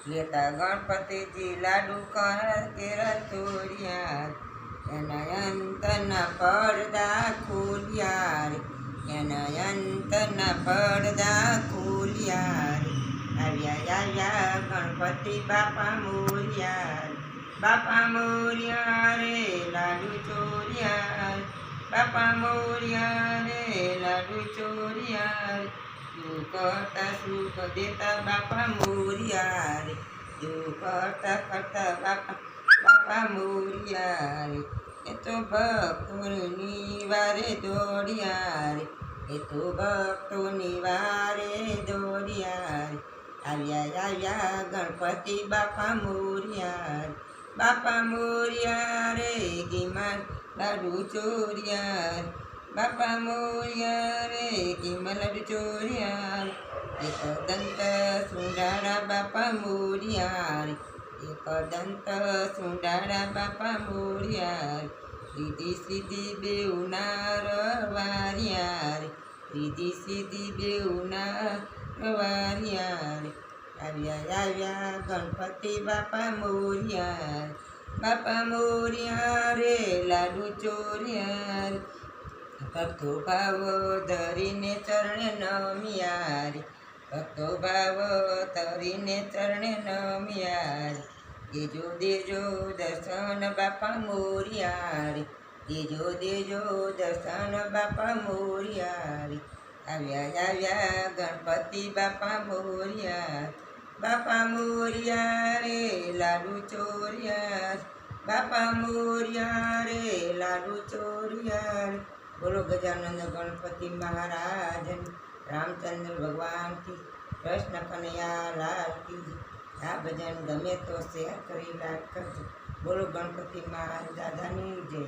લેતા ગણપતિજી લાડુ કે રતોડિયા એના અંતના પડદા ખોલ્યા રે એના અંતના પડદા ખોલ્યા રે આવ્યા ગણપતિ બાપા મોર્યા રે બાપા મોર્યા રે લાડુ ચોર્યા રે બાપા મોર્યા રે લાડુ ચોર્યા રે દુઃખ કરતા સુખ દેતા બાપા મોર્યા રે દુઃખ કરતા બાપા મોર્યા રે એ તો ભક્તોની વારે દોડ્યા રે એ તો ભક્તોની વારે દોડ્યા રે આવ્યા ગણપતિ બાપા મોર્યા રે બાપા મોર્યા રે ગીમાં લાડુ ચોર્યા રે બાપા મોર્યા રે ગીમાં લાડુ ચોર્યા રે એક દંત સુંડાળા બાપા મોર્યા રે એક દંત સુંડાળા બાપા મોર્યા રે રીધી સીધી બેઉના રવાર્યા રે રીધી સીધી બેઉના રવાર્યા રે આવ્યા ગણપતિ બાપા મોર્યા રે બાપા મોર્યા રે લાડુ ચોર્યા રે ભક્તો ભાવ ધરીને ચરણે નમ્યા રે ભક્તો ભાવ ધરીને ચરણે નમ્યા રે દેજો દર્શન બાપા મોર્યા રે દેજો દર્શન બાપા મોર્યા રે આવ્યા ગણપતિ બાપા મોર્યા રે લાડુ ચોર્યા બાપા મોર્યા રે લાડુ ચોર્યા રે બોલો ગજાનંદ ગણપતિ મહારાજ રામચંદ્ર ભગવાન કી કૃષ્ણ કનૈયા લાલ કી આ ભજન ગમે તો શેર કરી લાઈક કરજો બોલો ગણપતિ મહારાજ દાદાની જય।